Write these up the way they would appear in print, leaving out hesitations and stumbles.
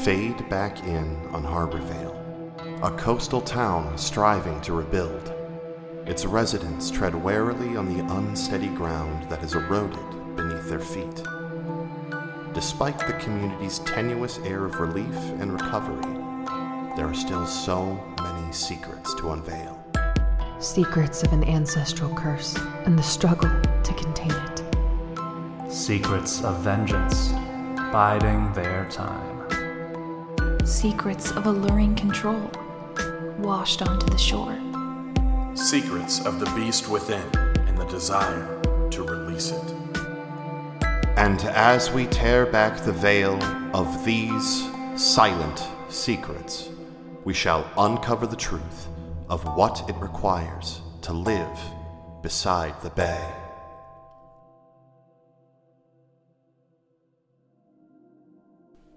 fade back in on Harborvale, a coastal town striving to rebuild. Its residents tread warily on the unsteady ground that has eroded beneath their feet. Despite the community's tenuous air of relief and recovery, there are still so many secrets to unveil. Secrets of an ancestral curse and the struggle to contain it. Secrets of vengeance, biding their time. Secrets of alluring control, washed onto the shore. Secrets of the beast within and the desire to release it. And as we tear back the veil of these silent secrets, we shall uncover the truth of what it requires to live beside the bay.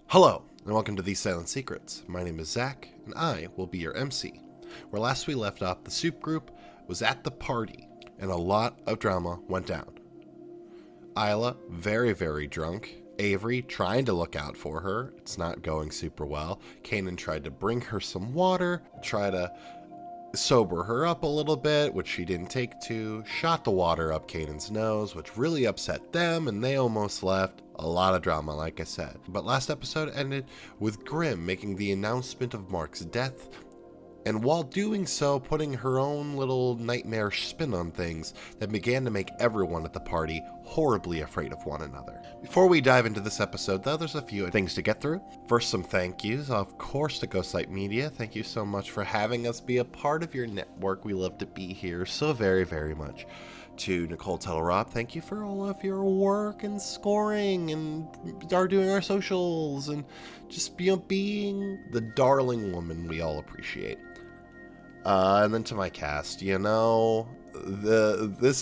Hello, and welcome to These Silent Secrets. My name is Zach, and I will be your MC. Where last we left off, the soup group was at the party, and a lot of drama went down. Isla, very, very drunk. Avery, trying to look out for her. It's not going super well. Kanan tried to bring her some water, try to sober her up a little bit, which she didn't take to. Shot the water up Kanan's nose, which really upset them, and they almost left. A lot of drama, like I said. But last episode ended with Grim making the announcement of Mark's death, and while doing so, putting her own little nightmarish spin on things that began to make everyone at the party horribly afraid of one another. Before we dive into this episode, though, there's a few things to get through. First, some thank yous, of course, to Ghostlight Media. Thank you so much for having us be a part of your network. We love to be here so very, very much. To Nicole Tuttle-Robb, thank you for all of your work and scoring and doing our socials and just being the darling woman we all appreciate. And then to my cast, this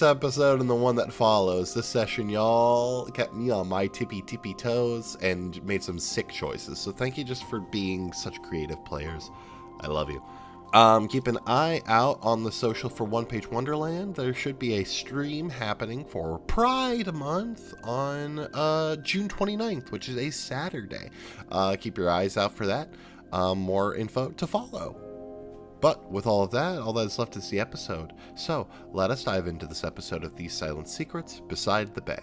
episode and the one that follows, this session, y'all kept me on my tippy toes and made some sick choices. So thank you just for being such creative players. I love you. Keep an eye out on the social for One Page Wonderland. There should be a stream happening for Pride Month on June 29th, which is a Saturday. Keep your eyes out for that. More info to follow. But with all of that, all that is left is the episode. So let us dive into this episode of These Silent Secrets Beside the Bay.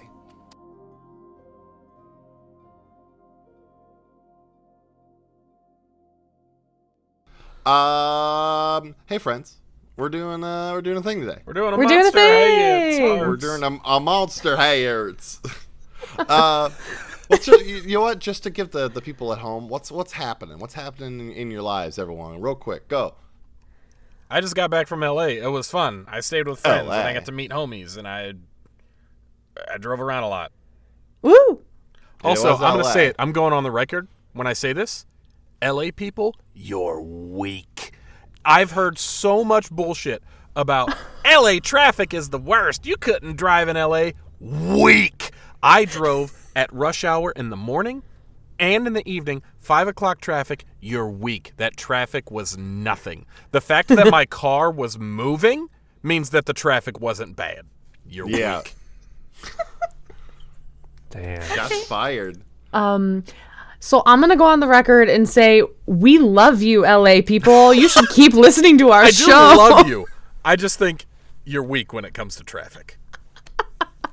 Hey friends, we're doing a thing today. We're doing a monster thing. We're doing a monster hayards. You know what? Just to give the people at home, what's happening? What's happening in your lives, everyone? Real quick, go. I just got back from LA. It was fun. I stayed with friends LA. and I got to meet homies and I drove around a lot. Woo! Also, I'm going to LA. say it. I'm going on the record when I say this. LA people, you're weak. I've heard so much bullshit about LA traffic is the worst. You couldn't drive in LA. Weak. I drove at rush hour in the morning and in the evening, 5 o'clock traffic. You're weak. That traffic was nothing. The fact that my car was moving means that the traffic wasn't bad. You're weak. Damn. Shots fired. So I'm going to go on the record and say, we love you, LA people. You should keep listening to our show. I do love you. I just think you're weak when it comes to traffic.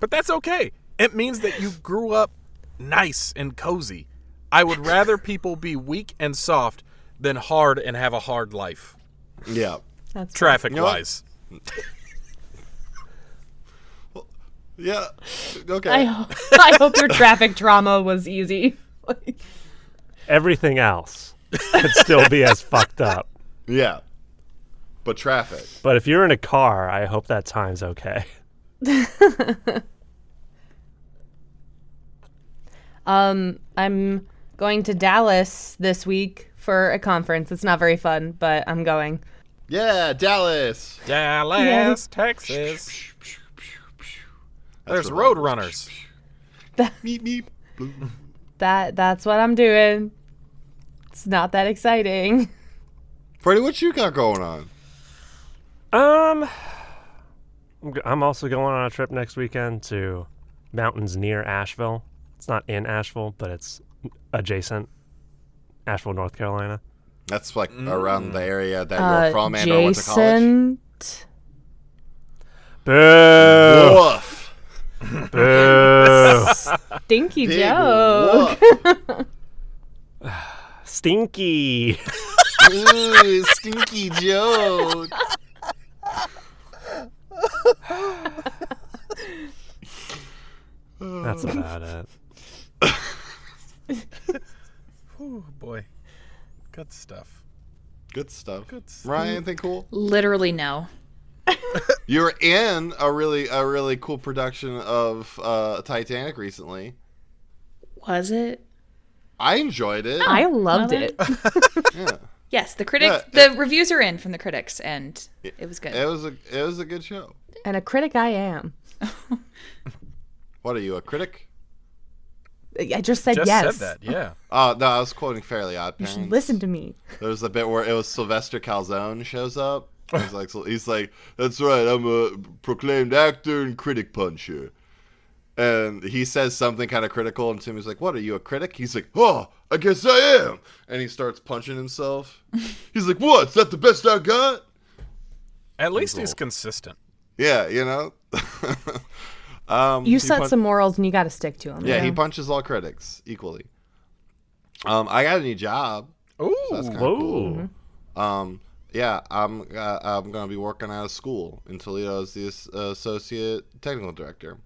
But that's okay. It means that you grew up nice and cozy. I would rather people be weak and soft than hard and have a hard life. Yeah. That's Traffic-wise. Yeah. Okay. I hope your traffic trauma was easy. Everything else could still be as fucked up. Yeah. But traffic. But if you're in a car, I hope that time's okay. I'm going to Dallas this week for a conference. It's not very fun, but I'm going. Yeah, Dallas. Dallas, Texas. There's the road wrong- runners. Meep, meep. That's what I'm doing. It's not that exciting. Freddie, what you got going on? I'm also going on a trip next weekend to mountains near Asheville. It's not in Asheville, but it's adjacent. Asheville, North Carolina. That's like around the area that you're from and or went to college. Jason. Boo! Woof. Boo! Stinky Big joke. woof. Stinky! Ooh, stinky joke. That's about it. Oh boy, good stuff. Good stuff. Good stuff. Ryan, anything cool? Literally no. You were in a really cool production of Titanic recently. Was it? I enjoyed it. I loved Well, it. Yeah. Yes, the critics. Yeah, the reviews are in from the critics, and it was good. It was a good show. And a critic I am. What are you, a critic? I just said Just yes. said that, yeah. Oh no, I was quoting Fairly Odd You Parents. should listen to me. There was a bit where it was Sylvester Calzone shows up. He's like, that's right, I'm a proclaimed actor and critic puncher. And he says something kind of critical, and Timmy's like, what, are you a critic? He's like, oh, I guess I am. And he starts punching himself. He's like, what, is that the best I got? At least he's consistent. Yeah, you know? You set some morals and you got to stick to them. Yeah, he punches all critics equally. I got a new job. Ooh. So that's kind of Whoa. cool. Yeah, I'm gonna be working out of school in Toledo as the associate technical director,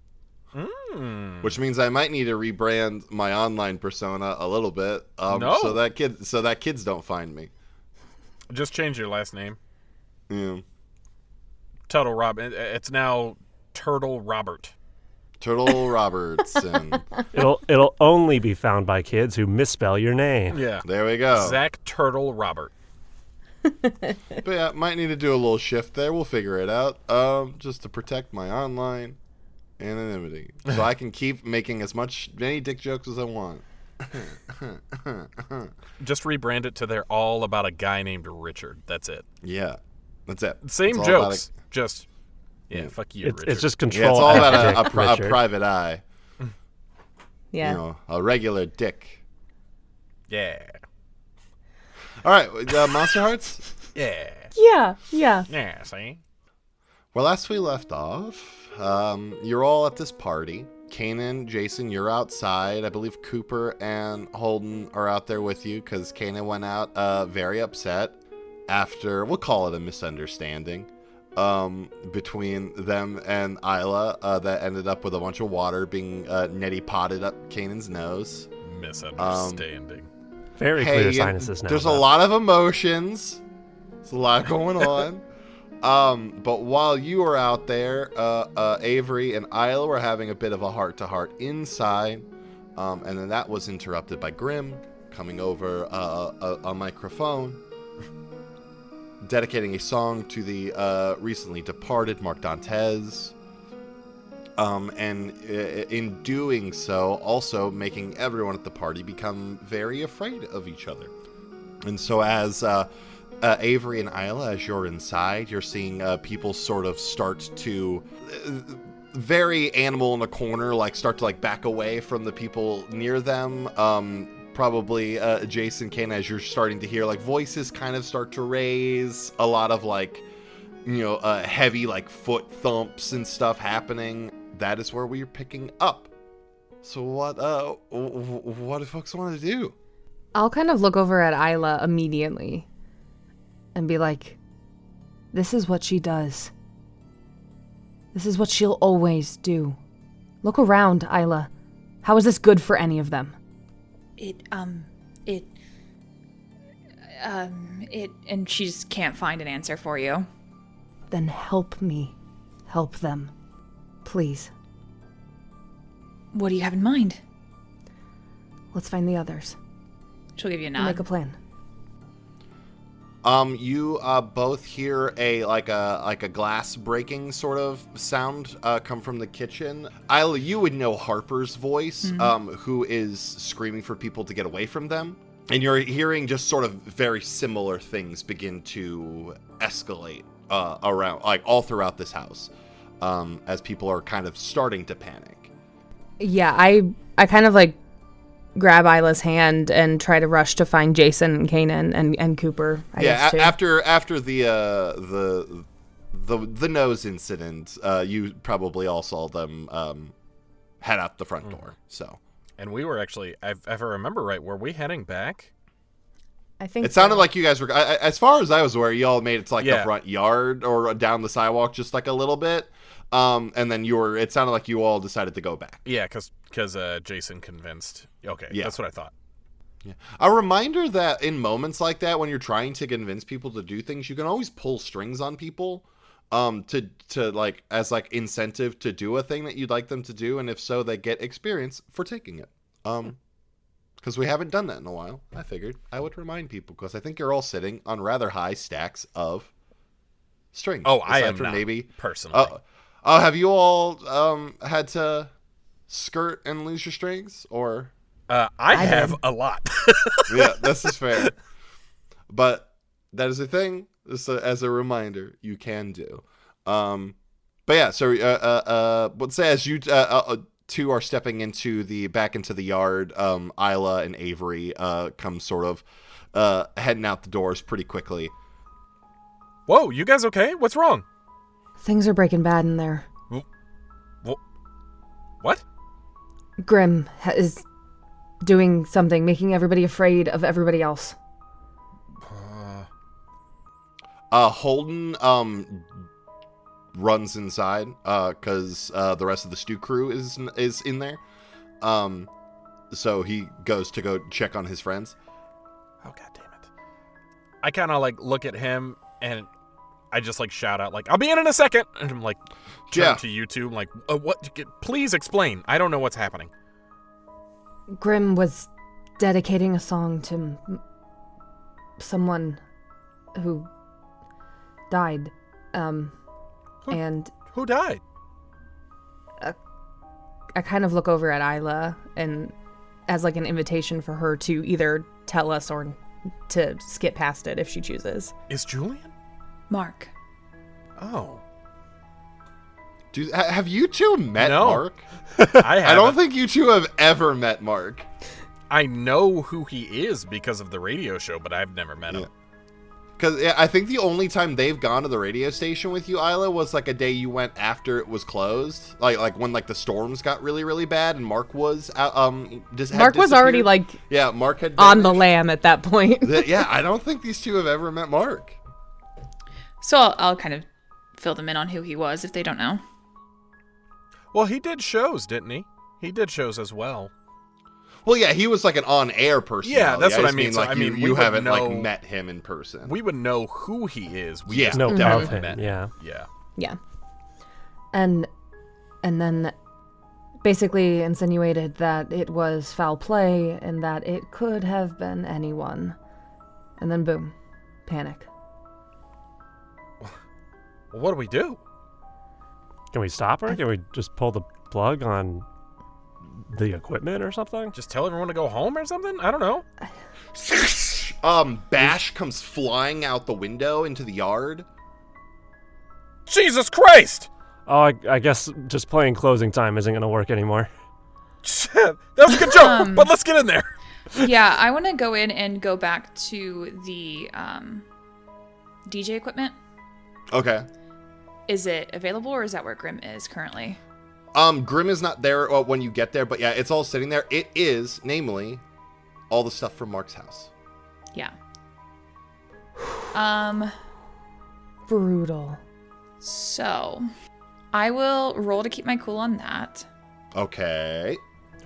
which means I might need to rebrand my online persona a little bit, No. so that kids don't find me. Just change your last name. Yeah, Tuttle-Robb. It's now Turtle Robert. Turtle Robertson. It'll only be found by kids who misspell your name. Yeah. There we go. Zach Turtle Robert. But yeah, might need to do a little shift there. We'll figure it out. Just to protect my online anonymity, so I can keep making many dick jokes as I want. Just rebrand it to they're all about a guy named Richard. That's it. Yeah, that's it. Same It's all about jokes. Just, fuck you, Richard. It's just Yeah, control. it's all F about dick, a Richard. private eye. Yeah. You know, a regular dick. Yeah. All right, Monster Hearts. Yeah. Yeah. Yeah, see? Well, last we left off, you're all at this party. Kanan, Jason, you're outside. I believe Cooper and Holden are out there with you because Kanan went out very upset after, we'll call it a misunderstanding, between them and Isla that ended up with a bunch of water being neti potted up Kanan's nose. Misunderstanding. Very clear sinuses now. There's a lot of emotions. There's a lot going on. But while you were out there, Avery and Isla were having a bit of a heart-to-heart inside. And then that was interrupted by Grimm coming over a microphone, dedicating a song to the recently departed Mark Dantes. And in doing so, also making everyone at the party become very afraid of each other. And so as Avery and Isla, as you're inside, you're seeing people sort of start to, very animal in a corner, start to back away from the people near them. Probably Jason, Kane, as you're starting to hear voices kind of start to raise, a lot of heavy foot thumps and stuff happening. That is where we're picking up. So what do folks want to do? I'll kind of look over at Isla immediately and be like, this is what she does. This is what she'll always do. Look around, Isla. How is this good for any of them? And she just can't find an answer for you. Then help me. Help them. Please. What do you have in mind? Let's find the others. She'll give you a We'll nod. make a plan. You both hear a glass breaking sort of sound come from the kitchen. Isla, you would know Harper's voice, who is screaming for people to get away from them. And you're hearing just sort of very similar things begin to escalate around, all throughout this house, as people are kind of starting to panic. Yeah, I kind of grab Isla's hand and try to rush to find Jason and Kanan and Cooper. I guess, too. After the nose incident, you probably all saw them head out the front door. So, and we were actually, if I remember right, were we heading back? I think it sounded like you guys were. As far as I was aware, you all made it to like the front yard or down the sidewalk, just like a little bit. And then it sounded like you all decided to go back. Yeah, because Jason convinced. Okay, that's what I thought. Yeah. A reminder that in moments like that, when you're trying to convince people to do things, you can always pull strings on people, to like as like incentive to do a thing that you'd like them to do, and if so, they get experience for taking it. Because we haven't done that in a while. I figured I would remind people because I think you're all sitting on rather high stacks of strings. Oh, I am not, maybe personally. Have you all had to skirt and lose your strings, or? I have a lot. Yeah, this is fair. But that is a thing. As a reminder, you can do. But yeah, so let's say as you two are stepping back into the yard, Isla and Avery come sort of heading out the doors pretty quickly. Whoa, you guys okay? What's wrong? Things are breaking bad in there. What? Grim is doing something, making everybody afraid of everybody else. Holden runs inside because the rest of the stew crew is in there. So he goes to go check on his friends. Oh, god damn it. I kind of like look at him and I just like shout out like, I'll be in a second. And I'm like, turn to you two. I'm like, what? Please explain. I don't know what's happening. Grim was dedicating a song to someone who died. And who died? I kind of look over at Isla and as like an invitation for her to either tell us or to skip past it if she chooses. Is Julian? Mark. Oh. Have you two met Mark? I don't think you two have ever met Mark. I know who he is because of the radio show, but I've never met him. Because I think the only time they've gone to the radio station with you, Isla, was like a day you went after it was closed, like when like the storms got really really bad, and Mark was Mark was already like Mark had on the lam at that point. Yeah, I don't think these two have ever met Mark. So I'll kind of fill them in on who he was if they don't know. Well, he did shows, didn't he? He did shows as well. Well, yeah, he was like an on-air personality. Yeah, that's what I mean. Like, you haven't like met him in person. We would know who he is. We just know of him. Yeah. And then basically insinuated that it was foul play and that it could have been anyone. And then boom, panic. Well, what do we do? Can we stop her? Can we just pull the plug on the equipment or something? Just tell everyone to go home or something? I don't know. Bash comes flying out the window into the yard. Jesus Christ! Oh, I guess just playing closing time isn't going to work anymore. That was a good joke, but let's get in there. Yeah, I want to go in and go back to the DJ equipment. Okay. Is it available, or is that where Grim is currently? Grim is not there when you get there, but yeah, it's all sitting there. It is, namely, all the stuff from Mark's house. Yeah. Brutal. So, I will roll to keep my cool on that. Okay.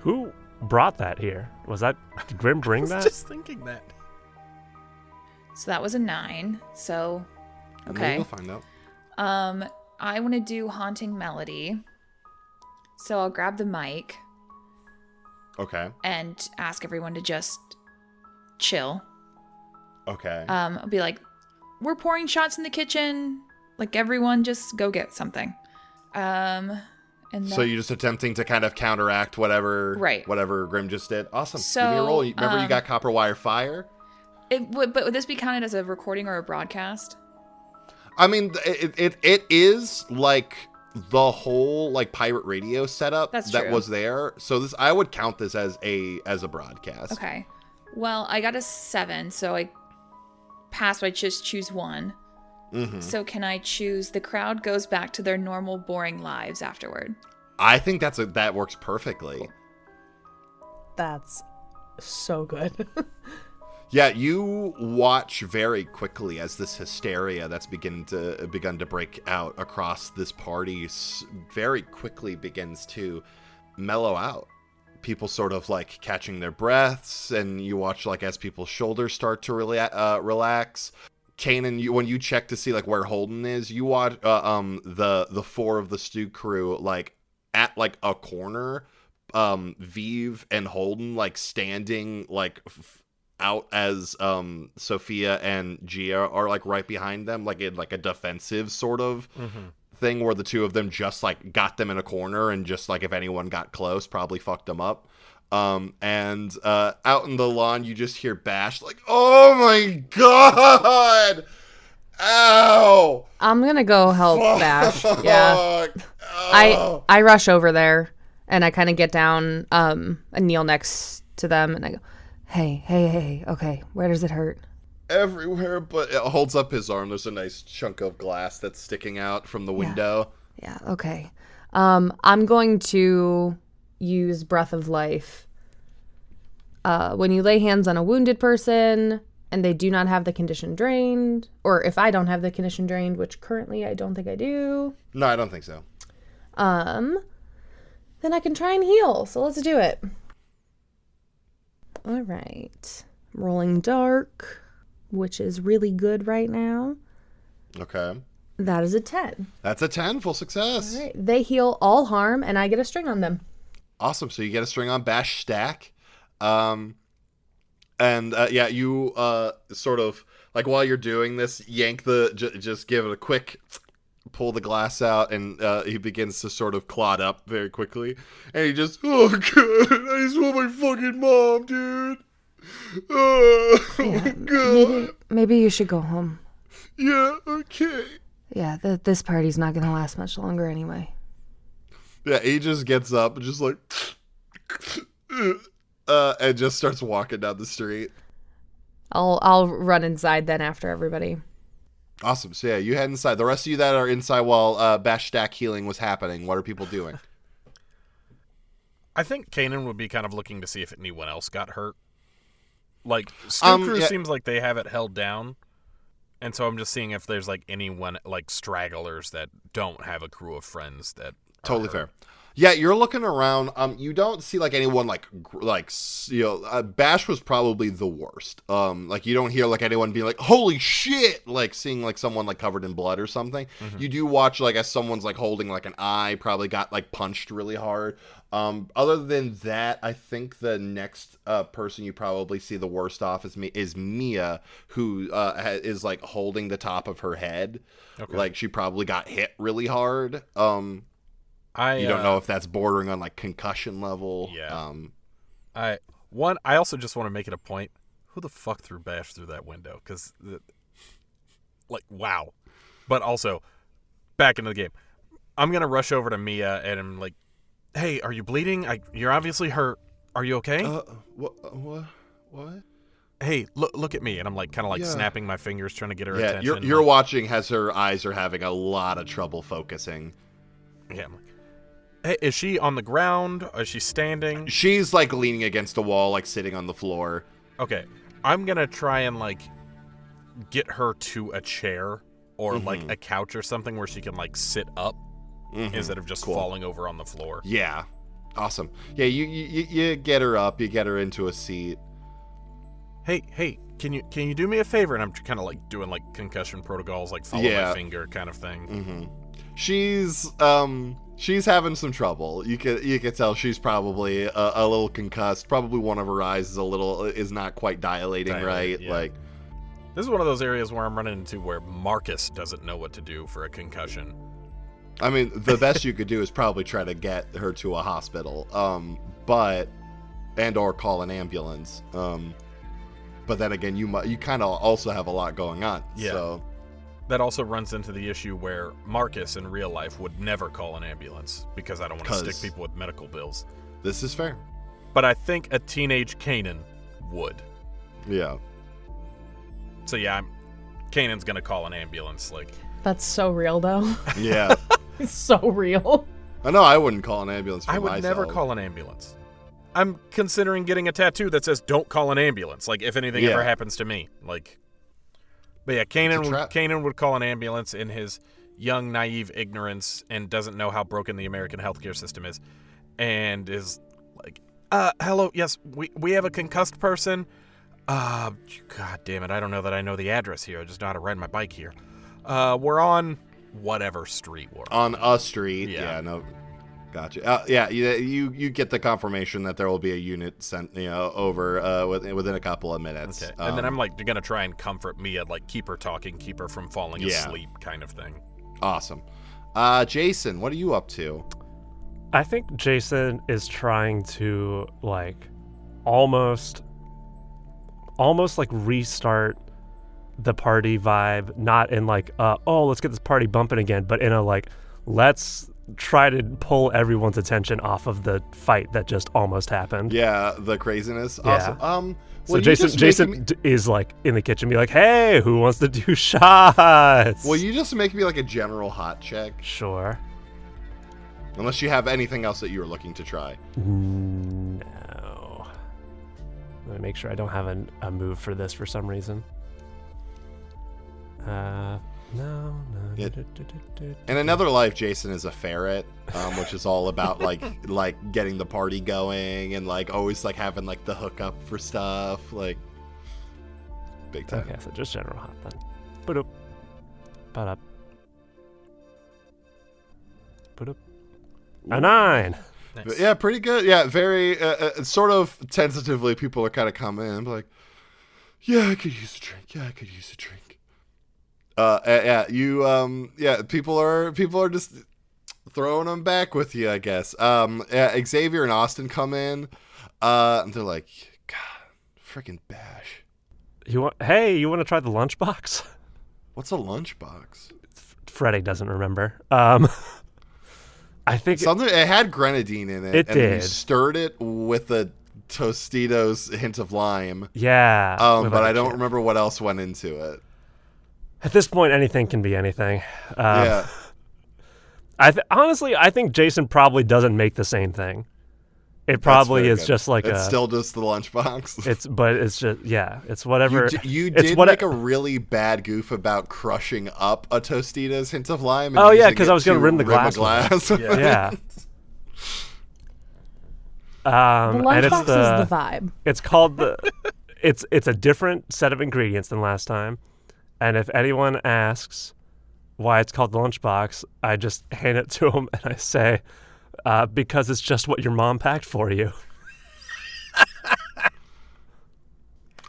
Who brought that here? Did Grim bring that? I was just thinking that. So that was a 9. So, okay. We'll find out. I want to do Haunting Melody. So I'll grab the mic. Okay. And ask everyone to just chill. Okay. I'll be like, we're pouring shots in the kitchen. Like, everyone just go get something. And so you're just attempting to kind of counteract whatever Grim just did. Awesome. So, give me a roll. Remember, you got copper wire fire. But would this be counted as a recording or a broadcast? I mean, it is like the whole like pirate radio setup That's that true. was there. So this, I would count this as a broadcast. Okay. Well, I got a 7, so I passed. I just choose one. Mm-hmm. So can I choose the crowd goes back to their normal boring lives afterward? I think that works perfectly. That's so good. Yeah, you watch very quickly as this hysteria that's begun to break out across this party very quickly begins to mellow out. People sort of like catching their breaths, and you watch like as people's shoulders start to relax. Kanan, when you check to see like where Holden is, you watch the 4 of the stew crew like at like a corner, Vive and Holden like standing like out as Sophia and Gia are like right behind them, like in like a defensive sort of thing where the two of them just like got them in a corner and just like if anyone got close probably fucked them up. And out in the lawn you just hear Bash like, oh my god, ow, I'm gonna go help Bash. Yeah. Oh. I rush over there and I kind of get down and kneel next to them and I go, hey, okay, where does it hurt? Everywhere, but it holds up his arm. There's a nice chunk of glass that's sticking out from the window. Yeah, okay. I'm going to use Breath of Life. When you lay hands on a wounded person and they do not have the condition drained, or if I don't have the condition drained, which currently I don't think I do. No, I don't think so. Then I can try and heal. So let's do it. All right. Rolling dark, which is really good right now. Okay. That is a 10. That's a 10, full success. All right. They heal all harm, and I get a string on them. Awesome. So you get a string on Bash Stack. You sort of, like, while you're doing this, yank just give it a quick, pull the glass out, and he begins to sort of clot up very quickly. And he just, oh, God, I just want my fucking mom, dude. Oh, my God. Maybe you should go home. Yeah, okay. Yeah, this party's not going to last much longer anyway. Yeah, he just gets up and just like, and just starts walking down the street. I'll run inside then after everybody. Awesome. So yeah, you head inside. The rest of you that are inside while Bash Stack healing was happening, what are people doing? I think Kanan would be kind of looking to see if anyone else got hurt. Like, Stew Crew seems like they have it held down. And so I'm just seeing if there's like anyone, like stragglers that don't have a crew of friends that Totally fair. Yeah, you're looking around. You don't see like anyone Bash was probably the worst. Like you don't hear like anyone being like, "Holy shit!" Like seeing like someone like covered in blood or something. Mm-hmm. You do watch like as someone's like holding like an eye, probably got like punched really hard. Other than that, I think the next person you probably see the worst off is Mia, who is like holding the top of her head. Okay. Like she probably got hit really hard. You don't know if that's bordering on like concussion level. Yeah. I also just want to make it a point. Who the fuck threw Bash through that window? Because, wow. But also, back into the game. I'm gonna rush over to Mia and I'm like, "Hey, are you bleeding? You're obviously hurt. Are you okay?" What? Hey, look at me. And I'm like kind of like snapping my fingers, trying to get her attention. You're watching as her eyes are having a lot of trouble focusing. Yeah. I'm like, hey, is she on the ground? Is she standing? She's like leaning against a wall, like sitting on the floor. Okay. I'm going to try and like get her to a chair or like a couch or something where she can like sit up instead of just falling over on the floor. Yeah. Awesome. Yeah, you get her up, you get her into a seat. Hey, can you do me a favor? And I'm kind of like doing like concussion protocols, like follow my finger kind of thing. Mm-hmm. She's having some trouble. You could tell she's probably a little concussed. Probably one of her eyes is not quite dilating right. Yeah. Like this is one of those areas where I'm running into where Marcus doesn't know what to do for a concussion. I mean, the best you could do is probably try to get her to a hospital, or call an ambulance. But then again, you kind of also have a lot going on. Yeah. So. that also runs into the issue where Marcus in real life would never call an ambulance because I don't want to stick people with medical bills. This is fair. But I think a teenage Kanan would. Yeah. So yeah, Kanan's gonna call an ambulance. Like, That's so real, though. Yeah. It's so real. I know I wouldn't call an ambulance for I would myself. never call an ambulance. I'm considering getting a tattoo that says "Don't call an ambulance." Like, if anything ever happens to me, like. But yeah, Kanan would call an ambulance in his young, naive ignorance and doesn't know how broken the American healthcare system is, and is like, hello, yes, we have a concussed person. God damn it, I don't know that I know the address here. I just know how to ride my bike here. We're on whatever street we're on a street. Yeah. No, gotcha. You get the confirmation that there will be a unit sent, over within a couple of minutes. Okay. And then I'm like gonna try and comfort Mia, like keep her talking, keep her from falling asleep, kind of thing. Awesome. Jason, what are you up to? I think Jason is trying to like almost like restart the party vibe, not in like let's get this party bumping again, but in a like let's try to pull everyone's attention off of the fight that just almost happened. Yeah, the craziness. Yeah. Awesome. So Jason is like in the kitchen, be like, "Hey, who wants to do shots?" Will you just make me like a general hot check? Sure. Unless you have anything else that you were looking to try. No. Let me make sure I don't have a move for this for some reason. No. In another life, Jason is a ferret, which is all about like getting the party going and like always like having like the hookup for stuff, like big time. Okay, so just general hot then. Ba-doop. Ba-dup. Ba-doop. A 9. Nice. But yeah, pretty good. Yeah, very sort of tentatively. People are kind of coming in and be like, "Yeah, I could use a drink. Yeah, I could use a drink." People are just throwing them back with you, I guess. Xavier and Austin come in, and they're like, "God, freaking Bash." You want to try the lunchbox? What's a lunchbox? Freddie doesn't remember. I think it had grenadine in it. It and did. You stirred it with a Tostitos hint of lime. Yeah. But I don't remember what else went into it. At this point, anything can be anything. Yeah. Honestly, I think Jason probably doesn't make the same thing. It probably is just like it's still just the lunchbox. It's whatever. You did make a really bad goof about crushing up a Tostitos hint of lime. And because I was going to rim the glass. Yeah. The and lunchbox is the vibe. It's called it's a different set of ingredients than last time. And if anyone asks why it's called the lunchbox, I just hand it to them and I say, because it's just what your mom packed for you.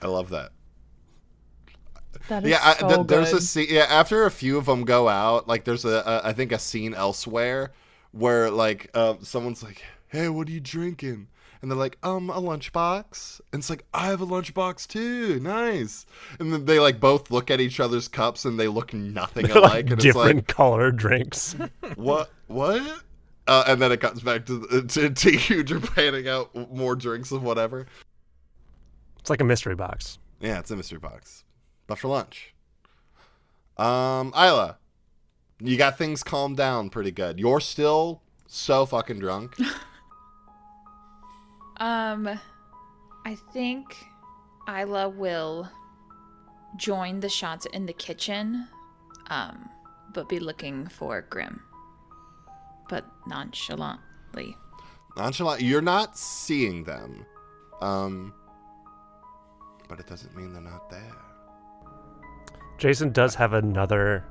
I love that. That is so there's good. a scene. Yeah, after a few of them go out, like there's I think a scene elsewhere where like someone's like, "Hey, what are you drinking?" And they're like, a lunchbox. And it's like, I have a lunchbox too. Nice. And then they like both look at each other's cups and they look nothing alike. Like and different it's like, color drinks. What? And then it comes back to you Japanning out more drinks of whatever. It's like a mystery box. Yeah, it's a mystery box. But for lunch. Isla, you got things calmed down pretty good. You're still so fucking drunk. I think Isla will join the shots in the kitchen, but be looking for Grim, but nonchalantly. You're not seeing them, but it doesn't mean they're not there. Jason does have another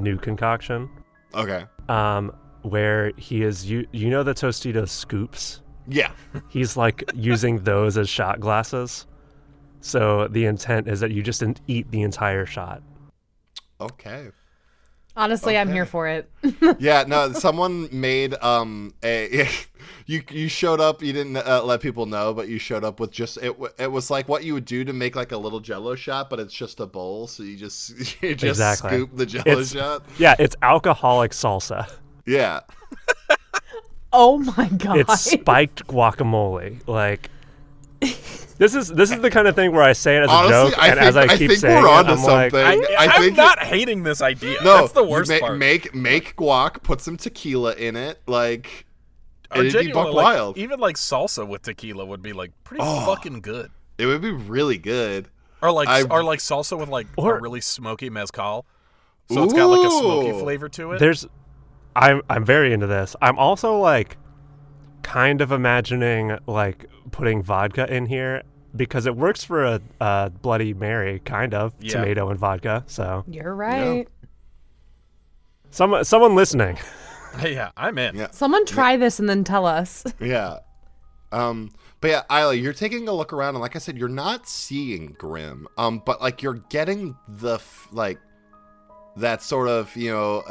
new concoction. Okay. Where he is, you know the Tostitos scoops? Yeah. He's like using those as shot glasses. So the intent is that you just eat the entire shot. Okay. Honestly, I'm here for it. Yeah, no, someone made You showed up. You didn't let people know, but you showed up with just it was like what you would do to make like a little Jello shot, but it's just a bowl. So you just Exactly. scoop the Jello shot. Yeah, it's alcoholic salsa. Yeah. Oh my god. It's spiked guacamole. Like this is the kind of thing where I say it as a joke, and as I keep saying we're it, onto I'm like, something. I'm not hating this idea. No, That's the worst you part. Make guac, put some tequila in it, like Or it'd be genuinely, buck like, wild. even like salsa with tequila would be like pretty fucking good. It would be really good. Or like salsa with like a Or- really smoky mezcal. So it's got like a smoky Ooh. flavor to it. I'm very into this. I'm also like kind of imagining like putting vodka in here because it works for a Bloody Mary, kind of tomato and vodka. So You're right. someone listening. Yeah, I'm in. Yeah. Someone try this and then tell us. Yeah. But yeah, Isla, you're taking a look around, and like I said, you're not seeing Grim. But like you're getting the that sort of, you know,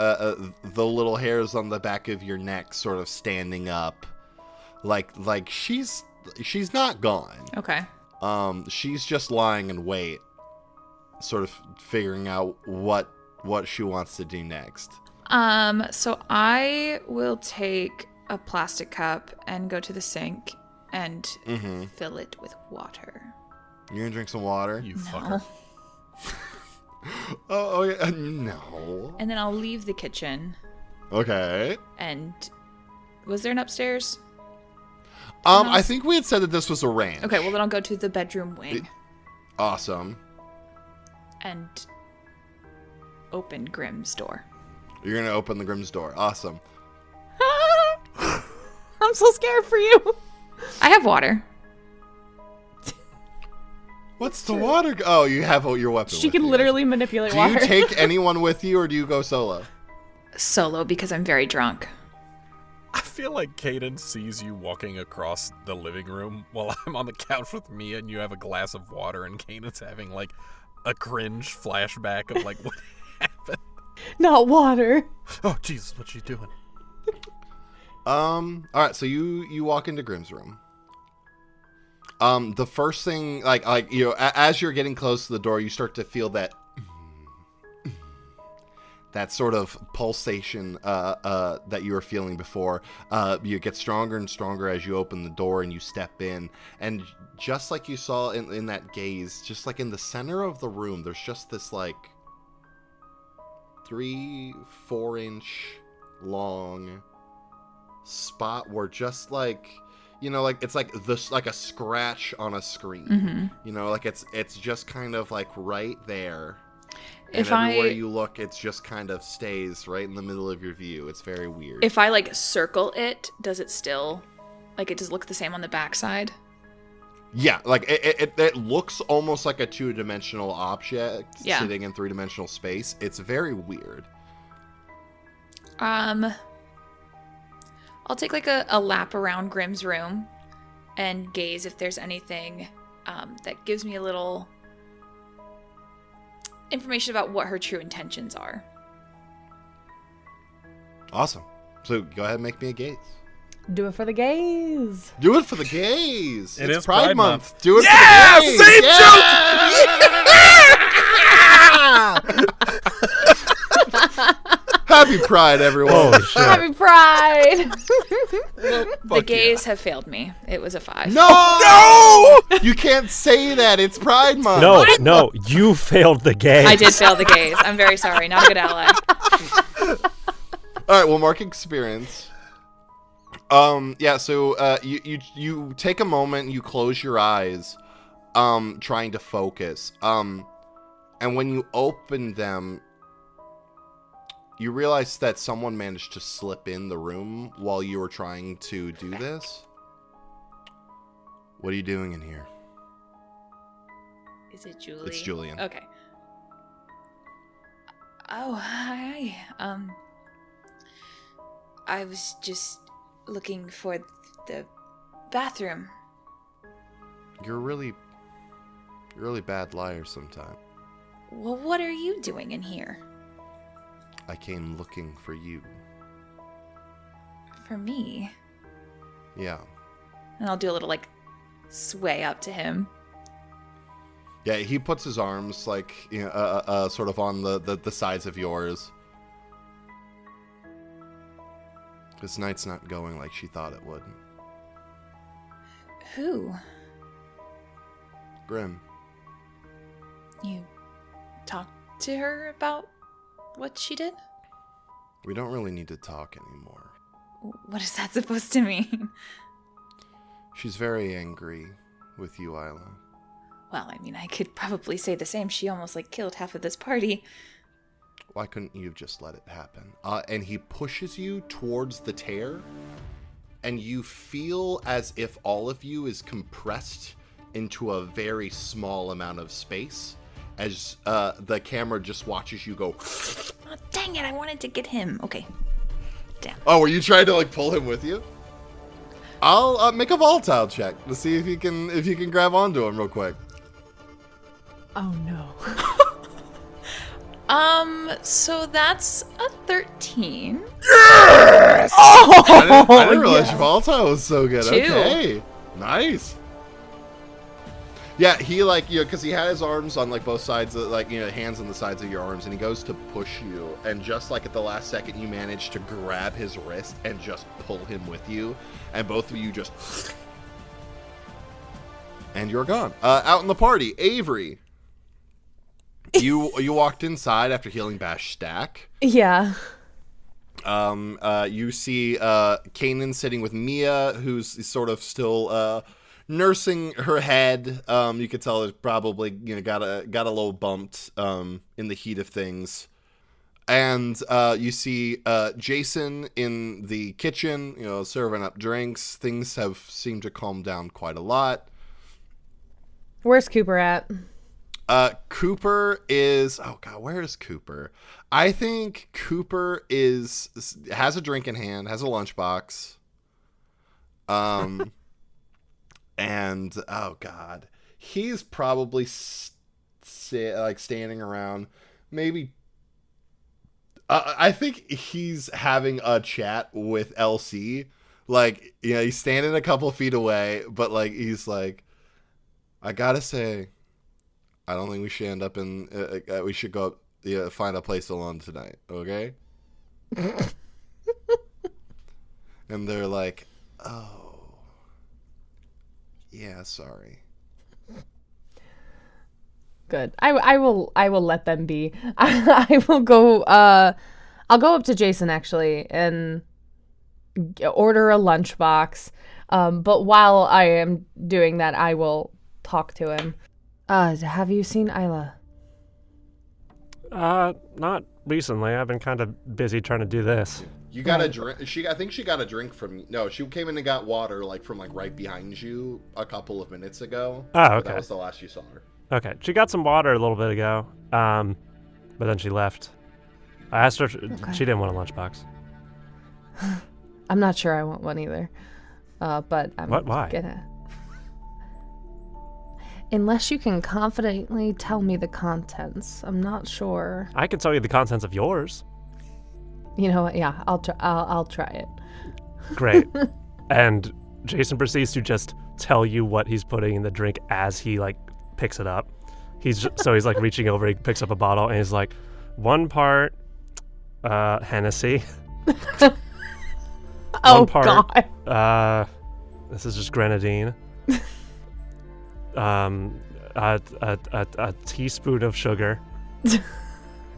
the little hairs on the back of your neck sort of standing up, like she's not gone. Okay. She's just lying in wait, sort of figuring out what she wants to do next. So I will take a plastic cup and go to the sink and fill it with water. You're gonna drink some water? You fucker. Oh yeah, no. And then I'll leave the kitchen. Okay. And was there an upstairs? I think we had said that this was a ranch. Okay, well then I'll go to the bedroom wing Awesome. and open Grimm's door. You're gonna open the Grimm's door. Awesome. I'm so scared for you. I have water. What's the water? Oh, you have your weapon. She with can you. literally manipulate Do water. you take anyone with you, or do you go solo? Solo because I'm very drunk. I feel like Kaden sees you walking across the living room while I'm on the couch with Mia and you have a glass of water and Kaden's having like a cringe flashback of like what happened. Not water. Oh Jesus, what's she doing? All right, so you walk into Grimm's room. The first thing, like you know, as you're getting close to the door, you start to feel that sort of pulsation that you were feeling before. You get stronger and stronger as you open the door and you step in, and just like you saw in that gaze, just like in the center of the room, there's just this like 3-4 inch long spot where just like, you know, like it's like this, like a scratch on a screen. You know, like it's just kind of like right there. And everywhere you look, it just kind of stays right in the middle of your view. It's very weird. If I like circle it, does it still, like it does look the same on the backside? Yeah, like it looks almost like a 2-dimensional object sitting in 3-dimensional space. It's very weird. I'll take like a lap around Grimm's room and gaze if there's anything that gives me a little information about what her true intentions are. Awesome. So go ahead and make me a gaze. Do it for the gays. Do it for the gays. It it's is Pride Pride Month. Do it Yeah! for the gays. Same Happy Pride, everyone. Holy shit. Happy Pride. The gays have failed me. It was a 5. No! You can't say that. It's Pride Month. No, you failed the game. I did fail the gays. I'm very sorry. Not a good ally. All right, well, mark experience. Yeah, so you take a moment, you close your eyes, trying to focus. And when you open them, you realize that someone managed to slip in the room while you were trying to do this. What are you doing in here? Is it Julie? It's Julian. Okay. Oh, hi. I was just looking for the bathroom. You're a really bad liar sometimes. Well, what are you doing in here? I came looking for you. For me? Yeah. And I'll do a little, like, sway up to him. Yeah, he puts his arms, like, sort of on the sides of yours. This night's not going like she thought it would. Who? Grim. You talked to her about what she did? We don't really need to talk anymore. What is that supposed to mean? She's very angry with you, Isla. Well, I mean, I could probably say the same. She almost, like, killed half of this party. Why couldn't you have just let it happen? And he pushes you towards the tear, and you feel as if all of you is compressed into a very small amount of space as the camera just watches you go. Oh, dang it, I wanted to get him. Okay. Damn. Oh, were you trying to, like, pull him with you? I'll make a volatile check to see if you can grab onto him real quick. Oh no. So that's a 13. Yes! Oh, I didn't realize your volatile was so good. 2. Okay. Nice. Yeah, he, like, because he had his arms on, like, both sides, hands on the sides of your arms, and he goes to push you, and just, like, at the last second, you manage to grab his wrist and just pull him with you, and both of you just... And you're gone. Out in the party, Avery. You walked inside after healing Bash Stack. Yeah. You see Kanan sitting with Mia, who's sort of still nursing her head. You could tell it probably got a little bumped in the heat of things. And you see Jason in the kitchen, serving up drinks. Things have seemed to calm down quite a lot. Where's Cooper at? Cooper is... Oh, God, where is Cooper? I think Cooper has a drink in hand, has a lunchbox. And, oh, God. He's probably standing around. Maybe... I think he's having a chat with LC. Like, he's standing a couple feet away, but, like, he's like, I gotta say... I don't think we should end up in... we should go find a place alone tonight, okay? And they're like, oh. Yeah, sorry. Good. I will let them be. I will go... I'll go up to Jason, actually, and order a lunchbox. But while I am doing that, I will talk to him. Have you seen Isla? Not recently. I've been kind of busy trying to do this. You got a drink. I think she got a drink from... No, she came in and got water, like, from, like, right behind you a couple of minutes ago. Oh, okay. That was the last you saw her. Okay. She got some water a little bit ago, but then she left. I asked her if she didn't want a lunchbox. I'm not sure I want one either. But I'm Why? gonna... Unless you can confidently tell me the contents, I'm not sure. I can tell you the contents of yours. You know what? Yeah, I'll try it. Great. And Jason proceeds to just tell you what he's putting in the drink as he, like, picks it up. He's like reaching over, he picks up a bottle, and he's like, 1 part Hennessy. Oh, 1 part, God. This is just grenadine. A teaspoon of sugar.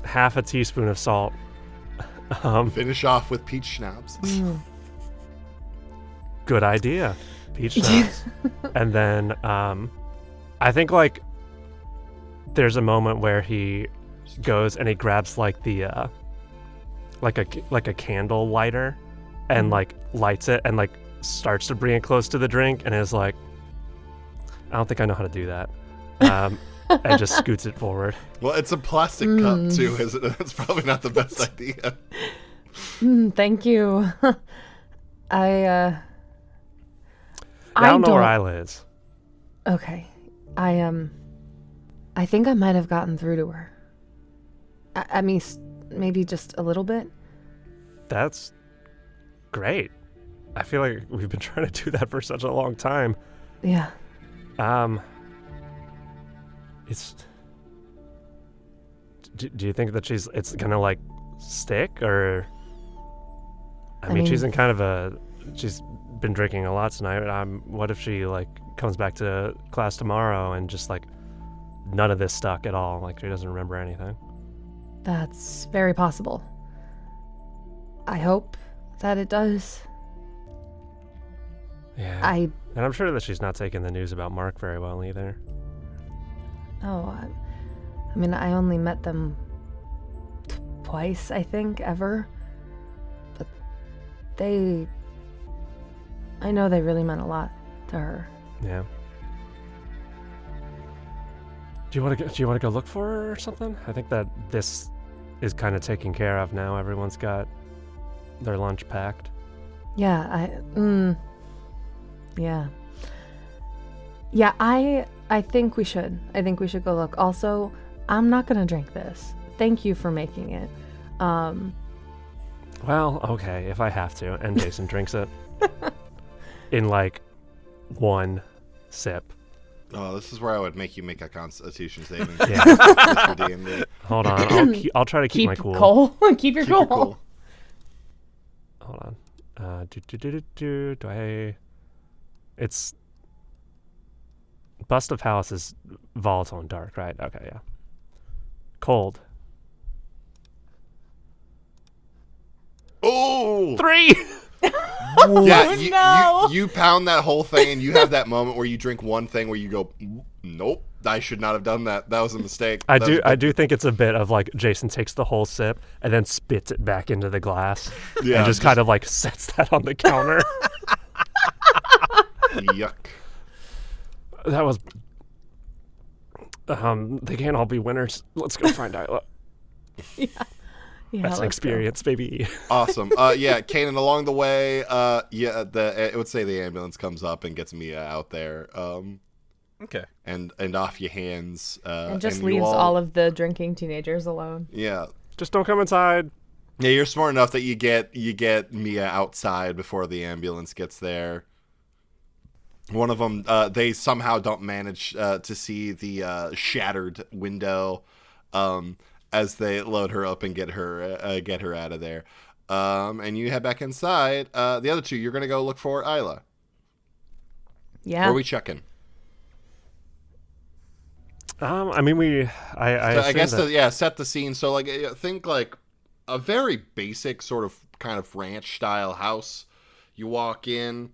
Half a teaspoon of salt. Finish off with peach schnapps. Good idea. Peach schnapps. And then I think, like, there's a moment where he goes and he grabs, like, the like a candle lighter and, like, lights it and, like, starts to bring it close to the drink and is like, I don't think I know how to do that. And just scoots it forward. Well, it's a plastic cup, too, isn't it? That's probably not the best idea. Thank you. I don't know where Isla is. Okay. I think I might have gotten through to her. I mean, maybe just a little bit. That's great. I feel like we've been trying to do that for such a long time. Yeah. It's. Do you think that it's gonna like stick, or? I mean, she's in kind of a. She's been drinking a lot tonight. What if she like comes back to class tomorrow and just like none of this stuck at all? Like she doesn't remember anything. That's very possible. I hope that it does. Yeah. And I'm sure that she's not taking the news about Mark very well either. Oh, I mean, I only met them twice, I think, ever. But I know they really meant a lot to her. Yeah. Do you want to go look for her or something? I think that this is kind of taken care of now. Everyone's got their lunch packed. Yeah, Yeah, I think we should. I think we should go look. Also, I'm not gonna drink this. Thank you for making it. Well, okay, if I have to, and Jason drinks it in like one sip. Oh, this is where I would make you make a Constitution saving. Yeah. Mr. D&D. Hold on, I'll try to keep my cool. Keep your Keep it cool. cool. Hold on. Do I? It's Bust of House is volatile and dark, right? Okay, yeah. Cold. Oh! 3. Yeah, you pound that whole thing, and you have that moment where you drink one thing where you go, nope, I should not have done that. That was a mistake. I do think it's a bit of like Jason takes the whole sip and then spits it back into the glass. Yeah, and just kind of like sets that on the counter. Yuck. That was. They can't all be winners. Let's go find Isla. Yeah, That's an experience, baby. Awesome. Yeah, Kanan, along the way, it would say the ambulance comes up and gets Mia out there. Okay. And off your hands. And just and leaves all of the drinking teenagers alone. Yeah. Just don't come inside. Yeah, you're smart enough that you get Mia outside before the ambulance gets there. One of them, they somehow don't manage to see the shattered window as they load her up and get her out of there. And you head back inside. The other two, you're going to go look for Isla. Yeah. Where are we checking? I mean, I guess set the scene. So like, think like a very basic sort of kind of ranch style house. You walk in,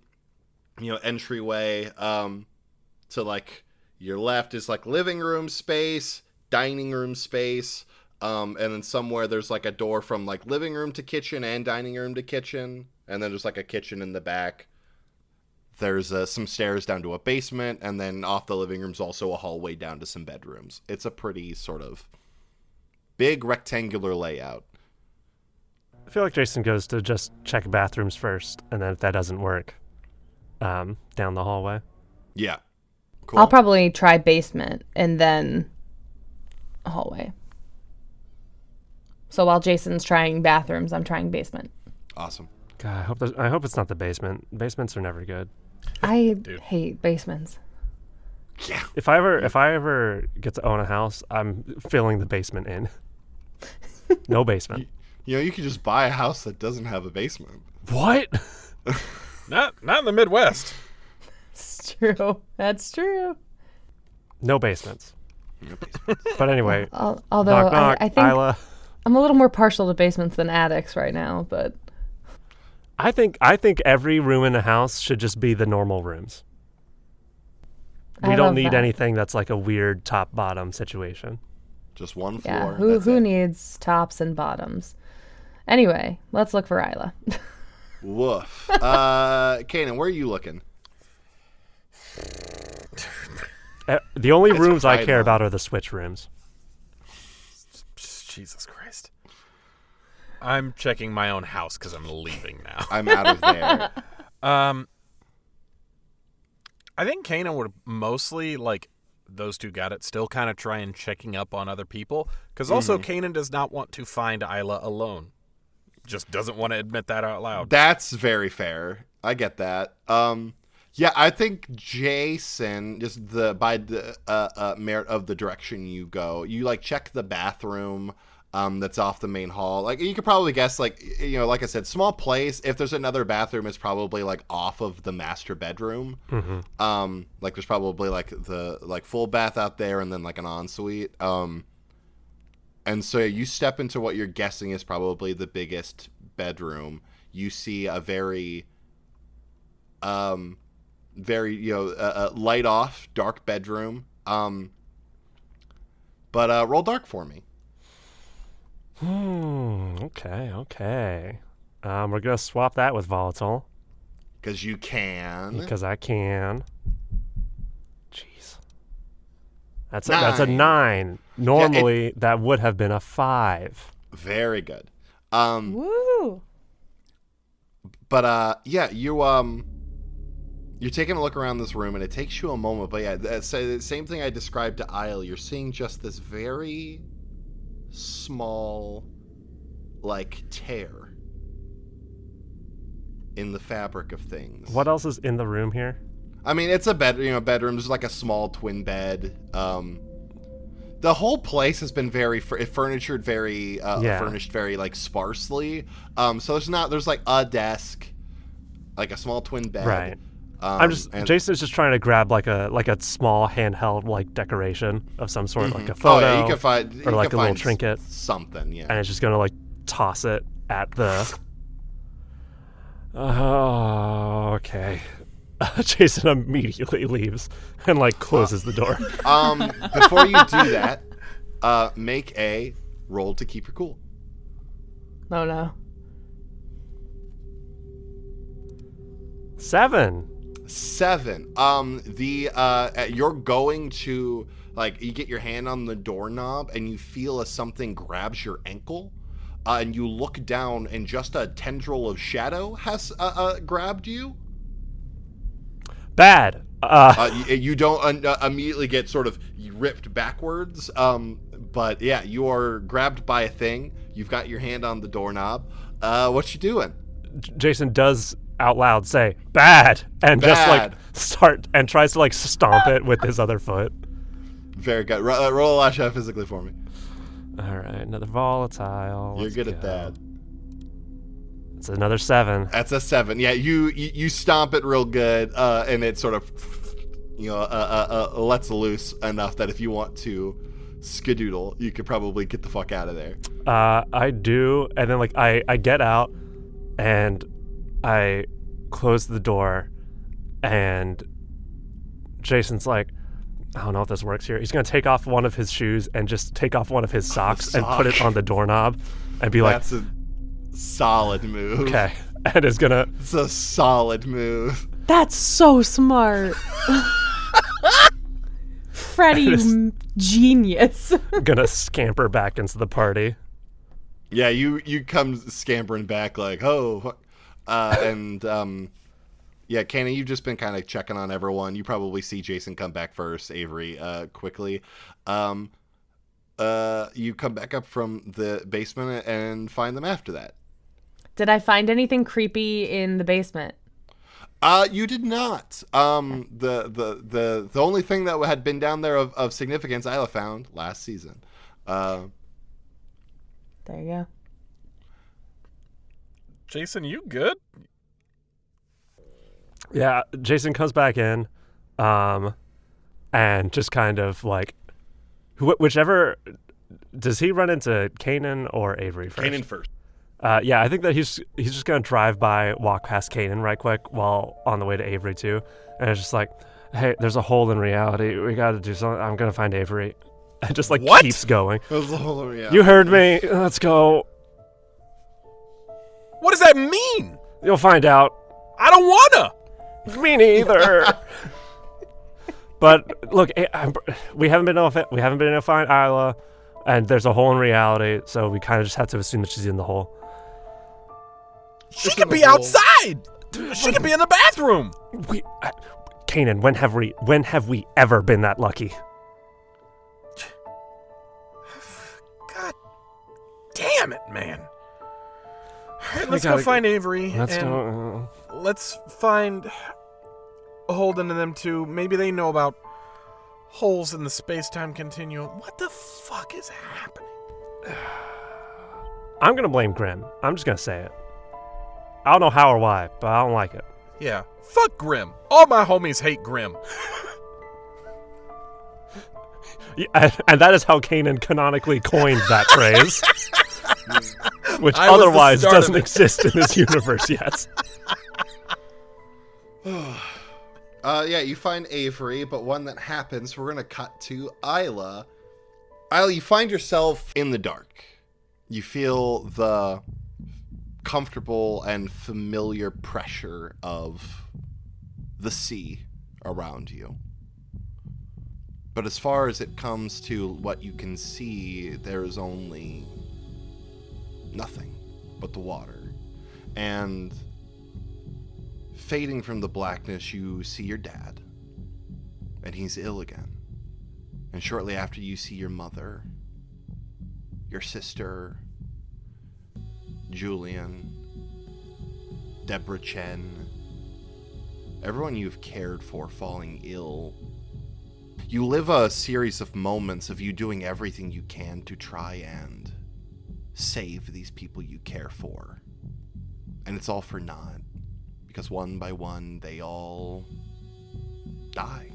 entryway, to like your left is like living room space, dining room space. And then somewhere there's like a door from like living room to kitchen and dining room to kitchen. And then there's like a kitchen in the back. There's some stairs down to a basement, and then off the living room's also a hallway down to some bedrooms. It's a pretty sort of big rectangular layout. I feel like Jason goes to just check bathrooms first, and then if that doesn't work, down the hallway. Yeah. Cool. I'll probably try basement and then hallway. So while Jason's trying bathrooms, I'm trying basement. Awesome. God, I hope it's not the basement. Basements are never good. I hate basements. Yeah. If I ever get to own a house, I'm filling the basement in. No basement. You could just buy a house that doesn't have a basement. What? Not in the Midwest. It's true. That's true. No basements. But anyway, Although knock, knock, I think Isla. I'm a little more partial to basements than attics right now, but I think every room in a house should just be the normal rooms. We I don't love need that. anything that's like a weird top-bottom situation. Just one floor. yeah, that's who it. needs tops and bottoms? Anyway, let's look for Isla. Woof. Kanan, where are you looking? The only It's rooms I care Friday. about are the switch rooms. Jesus Christ. I'm checking my own house because I'm leaving now. I'm out of there. I think Kanan would mostly, like, those two got it, still kind of try and checking up on other people. Because also, Kanan does not want to find Isla alone. Just doesn't want to admit that out loud. That's very fair. I get that. Yeah, I think Jason, just by the merit of the direction you go, you like check the bathroom that's off the main hall. Like you could probably guess, like like I said, small place. If there's another bathroom, it's probably like off of the master bedroom. Mm-hmm. Like there's probably like the full bath out there, and then like an ensuite. And so you step into what you're guessing is probably the biggest bedroom. You see a very light off, dark bedroom. But roll dark for me. Okay. We're gonna swap that with volatile. Because you can. Because I can. Jeez. That's a 9. Normally, that would have been a 5. Very good. Woo! But you're taking a look around this room, and it takes you a moment. But yeah, the same thing I described to Isle. You're seeing just this very small, like, tear in the fabric of things. What else is in the room here? I mean, it's a bedroom. There's like a small twin bed. The whole place has been very furnitured, very furnished, very like sparsely. So there's like a desk, like a small twin bed. Right. Jason's just trying to grab like a small handheld like decoration of some sort, like a photo. Oh, yeah, you can find or like a little trinket, something. Yeah. And it's just gonna like toss it at the. Oh, okay. Jason immediately leaves and like closes the door. Before you do that, make a roll to keep your cool. Oh no. 7. You're going to like you get your hand on the doorknob and you feel as something grabs your ankle, and you look down and just a tendril of shadow has grabbed you. Bad. You don't immediately get sort of ripped backwards, but yeah, you are grabbed by a thing. You've got your hand on the doorknob. What you doing? Jason does out loud say bad and bad. Just like start and tries to like stomp it with his other foot. Very good. Roll a lash out physically for me. All right, another volatile. You're good at that. It's another 7. That's a 7. Yeah, you stomp it real good, and it sort of lets loose enough that if you want to skedoodle, you could probably get the fuck out of there. I do, and then like I get out and I close the door, and Jason's like, I don't know if this works here. He's gonna take off one of his shoes and just take off one of his socks and put it on the doorknob and be That's a solid move. Okay. And it's a solid move. That's so smart. Freddie, you genius. Gonna scamper back into the party. Yeah, you come scampering back like, oh, yeah, Cannon, you've just been kind of checking on everyone. You probably see Jason come back first, Avery, quickly. You come back up from the basement and find them after that. Did I find anything creepy in the basement? You did not. The only thing that had been down there of significance Isla found last season. There you go. Jason, you good? Yeah, Jason comes back in, and just kind of like, whichever, does he run into Kanan or Avery first? Kanan first. Yeah, I think that he's just gonna drive by, walk past Kanan right quick while on the way to Avery too, and it's just like, hey, there's a hole in reality. We got to do something. I'm gonna find Avery, and just like keeps going. There's a hole in reality. You heard me. Let's go. What does that mean? You'll find out. I don't wanna. Me neither. But look, we haven't been able to find Isla, and there's a hole in reality, so we kind of just have to assume that she's in the hole. She could be outside. She could be in the bathroom. Kanan, when have we ever been that lucky? God damn it, man. All right, let's go find Avery. let's find Holden and them two. Maybe they know about holes in the space-time continuum. What the fuck is happening? I'm going to blame Grim. I'm just going to say it. I don't know how or why, but I don't like it. Yeah, fuck Grim. All my homies hate Grim. Yeah, and that is how Kanan canonically coined that phrase. Which I was the otherwise start of doesn't it. exist in this universe yet. Yeah, you find Avery, but when that happens, we're going to cut to Isla. Isla, you find yourself in the dark. You feel the comfortable and familiar pressure of the sea around you. But as far as it comes to what you can see, there is only nothing but the water. And fading from the blackness, you see your dad. And he's ill again. And shortly after, you see your mother, your sister, Julian, Deborah Chen, everyone you've cared for falling ill. You live a series of moments of you doing everything you can to try and save these people you care for. And it's all for naught, because one by one, they all die.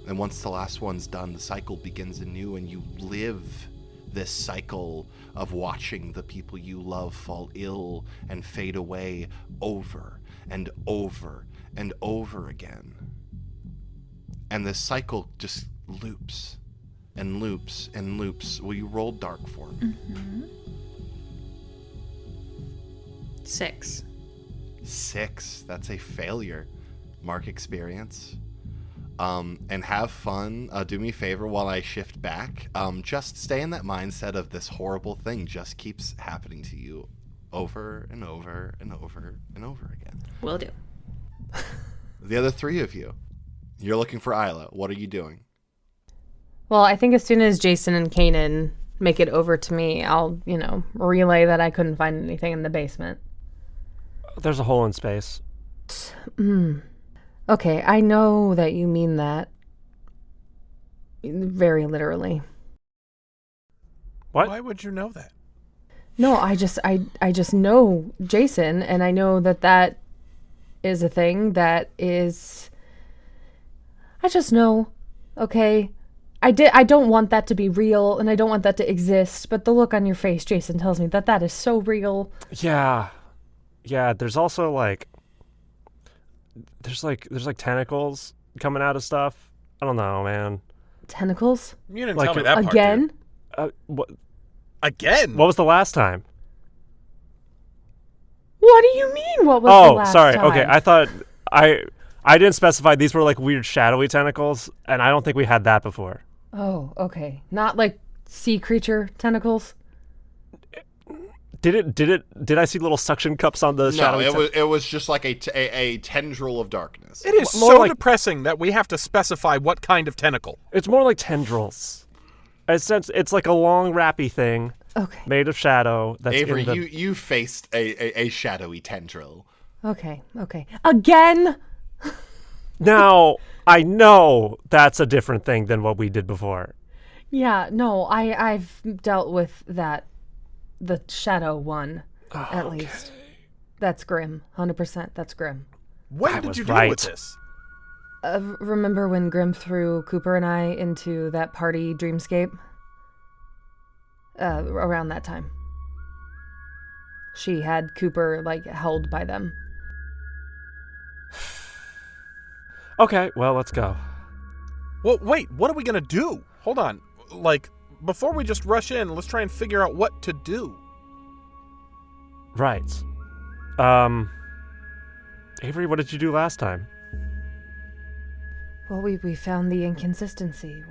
And once the last one's done, the cycle begins anew, and you live this cycle of watching the people you love fall ill and fade away over and over and over again. And this cycle just loops and loops and loops. Will you roll dark for me? 6. 6. That's a failure. Mark experience. And have fun. Do me a favor while I shift back. Just stay in that mindset of this horrible thing just keeps happening to you over and over and over and over again. Will do. The other 3 of you, you're looking for Isla. What are you doing? Well, I think as soon as Jason and Kanan make it over to me, I'll, relay that I couldn't find anything in the basement. There's a hole in space. Okay, I know that you mean that very literally. What? Why would you know that? No, I just know Jason, and I know that is a thing that is. I just know, okay? I don't want that to be real, and I don't want that to exist, but the look on your face, Jason, tells me that is so real. Yeah, there's also there's tentacles coming out of stuff. I don't know, man. Tentacles? You didn't tell me that part, again? What? Again? What was the last time? What do you mean? What was the last sorry. time? Okay, I thought I didn't specify these were weird shadowy tentacles, and I don't think we had that before. Oh, okay. Not sea creature tentacles? Did I see little suction cups on the shadowy No, it was just like a tendril of darkness. It is More so like- depressing that we have to specify what kind of tentacle. It's more like tendrils. It's like a long wrappy thing Okay. made of shadow. That's Avery, in the... you faced a shadowy tendril. Okay. Again? Now, I know that's a different thing than what we did before. Yeah, no, I've dealt with that. The shadow one, at least. That's grim. 100%, that's grim. When I did was you deal right. with this? Remember when Grim threw Cooper and I into that party dreamscape? Around that time. She had Cooper, held by them. Okay, well, let's go. Well, wait, what are we going to do? Hold on. Before we just rush in, let's try and figure out what to do. Right. Avery, what did you do last time? Well, we found the inconsistency.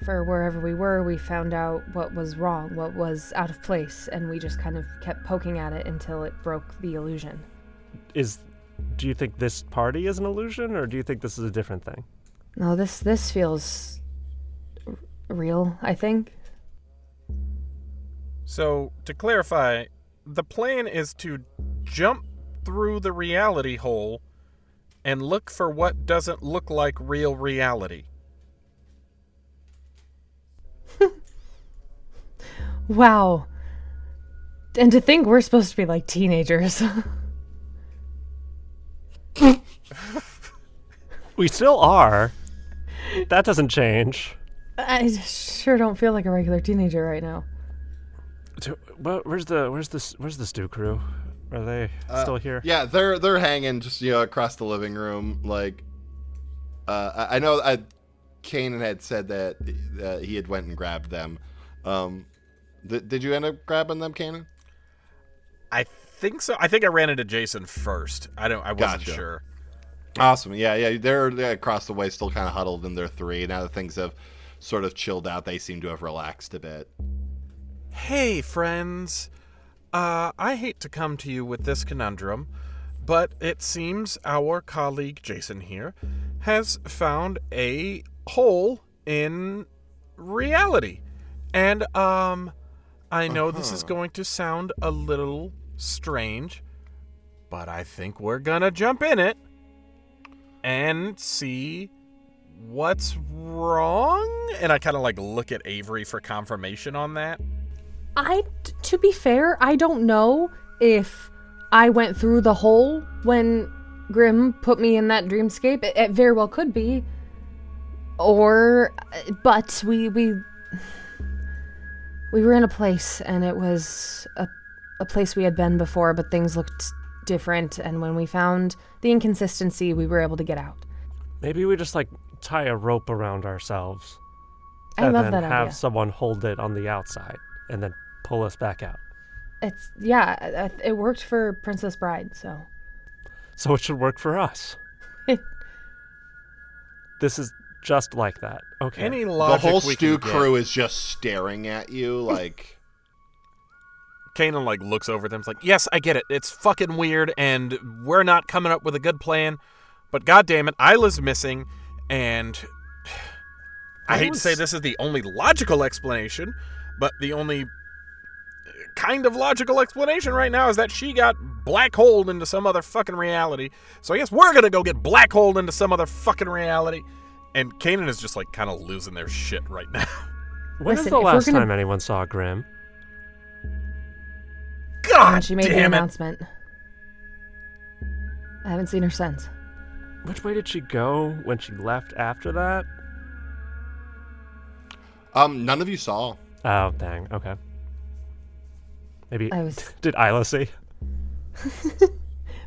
For wherever we were, we found out what was wrong, what was out of place, and we just kind of kept poking at it until it broke the illusion. Do you think this party is an illusion, or do you think this is a different thing? No, this feels real, I think. So, to clarify, the plan is to jump through the reality hole and look for what doesn't look like real reality. Wow. And to think we're supposed to be like teenagers. We still are. That doesn't change. I sure don't feel like a regular teenager right now. Where's the stew crew? Are they still here? Yeah, they're hanging just across the living room. Like, I know Kanan had said that he had went and grabbed them. Did you end up grabbing them, Kanan? I think so. I think I ran into Jason first. I wasn't Gotcha. sure. Awesome. Yeah. They're across the way, still kind of huddled in their three. Now that things have sort of chilled out, they seem to have relaxed a bit. Hey, friends. I hate to come to you with this conundrum, but it seems our colleague Jason here has found a hole in reality. And, I know this is going to sound a little strange, but I think we're gonna jump in it and see what's wrong. And I kind of like look at Avery for confirmation on that. To be fair, I don't know if I went through the hole when Grim put me in that dreamscape. It very well could be. But we were in a place, and it was a place we had been before, but things looked different, and when we found the inconsistency, we were able to get out. Maybe we just like tie a rope around ourselves. I love and that then have idea. someone hold it on the outside and then pull us back out. It worked for Princess Bride, so. So it should work for us. This is just like that. Okay. Any The logic whole we stew can crew get. is just staring at you like... Kanan like looks over them. It's like, yes, I get it. It's fucking weird, and we're not coming up with a good plan. But goddamn it, Isla's missing, and I hate to say this is the only logical explanation, but the only kind of logical explanation right now is that she got black holed into some other fucking reality. So I guess we're gonna go get black holed into some other fucking reality. And Kanan is just like kind of losing their shit right now. When is Listen, the if we're last gonna- time anyone saw Grim? God And she made the damn it. announcement. I haven't seen her since. Which way did she go when she left after that? None of you saw. Oh, dang. Okay. Maybe. I was Did Isla see?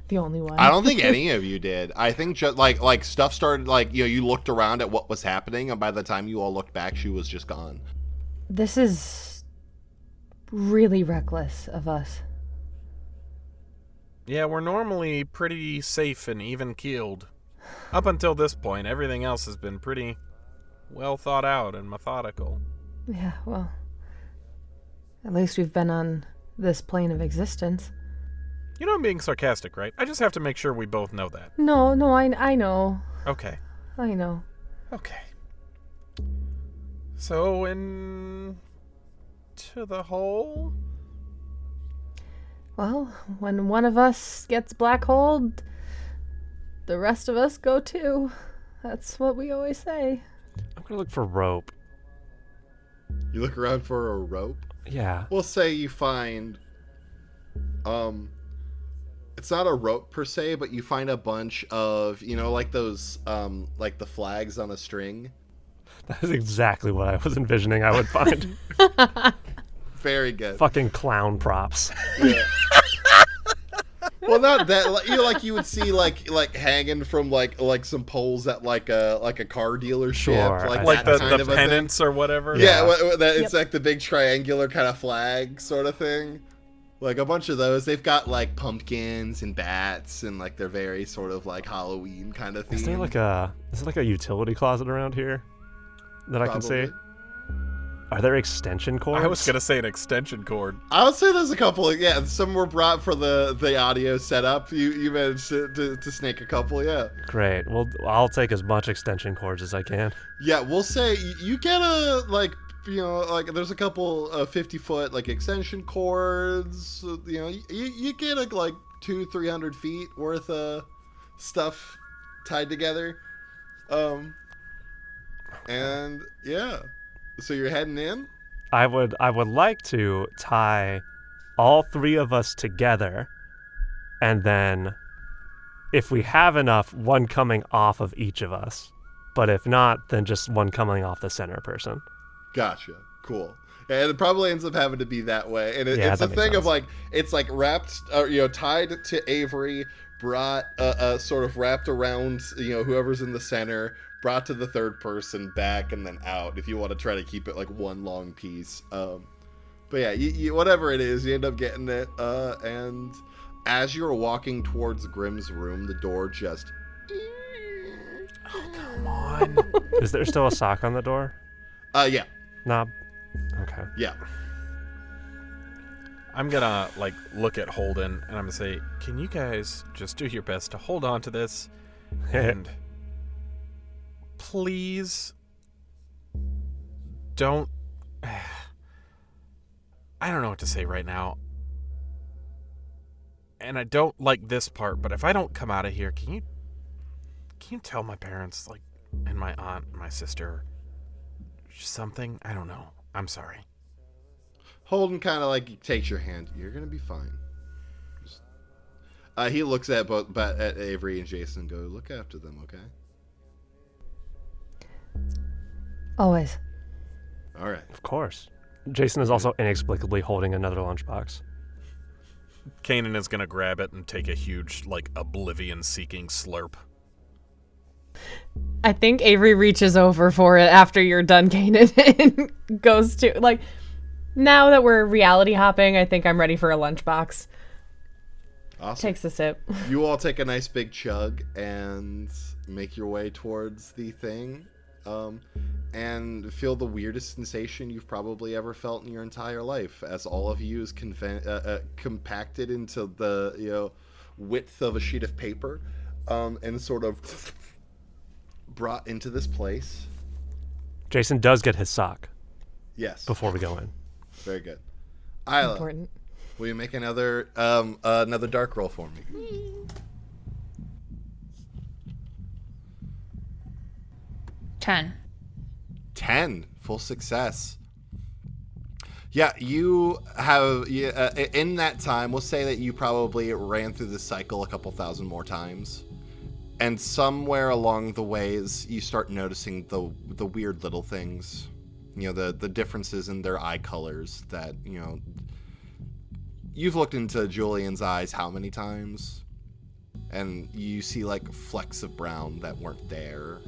the only one. I don't think any of you did. I think just like stuff started you looked around at what was happening, and by the time you all looked back, she was just gone. This is really reckless of us. Yeah, we're normally pretty safe and even-keeled. Up until this point, everything else has been pretty well thought out and methodical. Yeah, well, at least we've been on this plane of existence. You know I'm being sarcastic, right? I just have to make sure we both know that. No, I know. Okay. I know. Okay. So, into the hole? Well, when one of us gets black holed, the rest of us go too. That's what we always say. I'm gonna look for rope. You look around for a rope. Yeah. We'll say you find, it's not a rope per se, but you find a bunch of, like those, like the flags on a string. That is exactly what I was envisioning I would find. Very good. Fucking clown props. Yeah. Well, not that. Like you would see like hanging from like some poles at like a car dealership, Sure, Like that kind the of a thing. pennants or whatever? Yeah, it's like the big triangular kind of flag sort of thing. Like a bunch of those. They've got like pumpkins and bats, and like they're very sort of like Halloween kind of theme. Is there like a utility closet around here that I can see? Probably. Are there extension cords? I was going to say an extension cord. I would say there's a couple. Some were brought for the audio setup. You managed to snake a couple. Yeah. Great. Well, I'll take as much extension cords as I can. Yeah, we'll say you get there's a couple 50-foot like extension cords. You get like 200-300 feet worth of stuff tied together. And yeah, so you're heading in? I would like to tie all three of us together, and then if we have enough, one coming off of each of us. But if not, then just one coming off the center person. Gotcha. Cool. And it probably ends up having to be that way. And Yeah, it's a that makes thing of sense. like, it's like wrapped, tied to Avery, brought, sort of wrapped around, whoever's in the center, brought to the third person, back, and then out, if you want to try to keep it like one long piece. But yeah, you, whatever it is, you end up getting it. And as you're walking towards Grimm's room, the door just... Oh, come on. Is there still a sock on the door? Yeah. Knob? Okay. Yeah. I'm gonna look at Holden and I'm gonna say, can you guys just do your best to hold on to this? And please don't... I don't know what to say right now. And I don't like this part, but if I don't come out of here, can you tell my parents, and my aunt and my sister something? I don't know. I'm sorry. Holden kind of takes your hand. You're gonna be fine. He looks at at Avery and Jason and goes, "Look after them, okay?" Always. All right. Of course. Jason is also inexplicably holding another lunchbox. Kanan is gonna grab it and take a huge, oblivion-seeking slurp. I think Avery reaches over for it after you're done, Kanan, and goes to, now that we're reality hopping, I think I'm ready for a lunchbox. Awesome. Takes a sip. You all take a nice big chug and make your way towards the thing, and feel the weirdest sensation you've probably ever felt in your entire life, as all of you is compacted into the width of a sheet of paper, and sort of brought into this place. Jason does get his sock. Yes. Before we go in. Very good. Isla, Important. will you make another dark roll for me? 10. 10. Full success. Yeah, you have, in that time, we'll say that you probably ran through this cycle a couple thousand more times. And somewhere along the ways, you start noticing the weird little things. The differences in their eye colors that, you've looked into Julian's eyes how many times? And you see, flecks of brown that weren't there.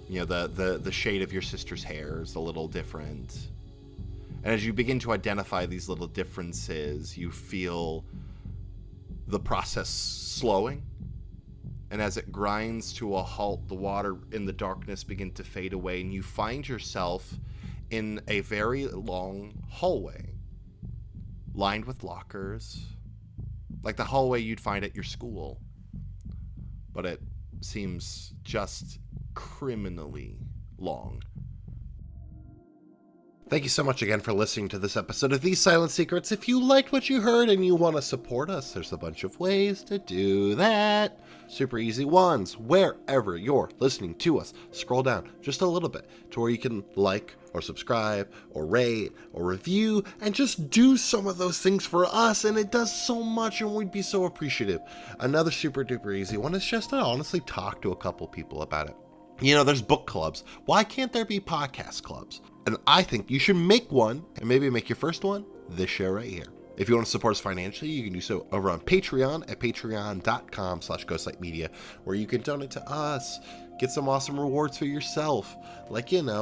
The shade of your sister's hair is a little different. And as you begin to identify these little differences, you feel the process slowing. And as it grinds to a halt, the water in the darkness begin to fade away, and you find yourself in a very long hallway, lined with lockers, like the hallway you'd find at your school. But it seems just criminally long. Thank you so much again for listening to this episode of These Silent Secrets. If you liked what you heard and you want to support us, there's a bunch of ways to do that. Super easy ones. Wherever you're listening to us, scroll down just a little bit to where you can like or subscribe or rate or review and just do some of those things for us. And it does so much and we'd be so appreciative. Another super duper easy one is just to honestly talk to a couple people about it. There's book clubs. Why can't there be podcast clubs? And I think you should make one, and maybe make your first one this show right here. If you want to support us financially, you can do so over on Patreon at patreon.com/ghostlightmedia, where you can donate to us, get some awesome rewards for yourself,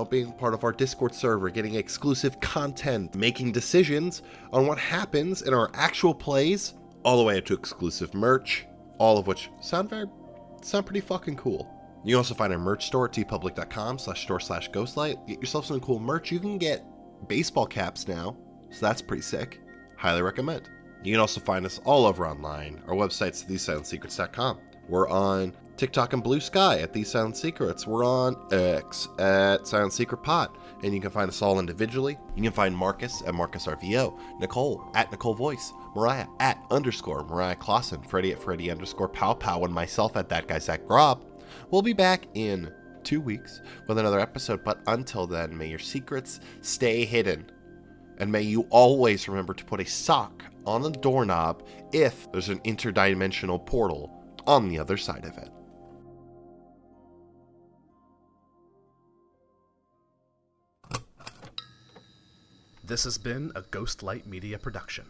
being part of our Discord server, getting exclusive content, making decisions on what happens in our actual plays, all the way up to exclusive merch, all of which sound pretty fucking cool. You can also find our merch store at tpublic.com/store/ghostlight. Get yourself some cool merch. You can get baseball caps now, so that's pretty sick. Highly recommend. You can also find us all over online. Our website's thesesilentsecrets.com. We're on TikTok and Blue Sky at These Silent Secrets. We're on X at Silent Secret Pod. And you can find us all individually. You can find Marcus at Marcus RVO, Nicole at Nicole Voice, Mariah at _Mariah Clawson, Freddie at Freddie _Pow Pow, and myself at that guy Zach Grob. We'll be back in 2 weeks with another episode, but until then, may your secrets stay hidden. And may you always remember to put a sock on the doorknob if there's an interdimensional portal on the other side of it. This has been a Ghostlight Media production.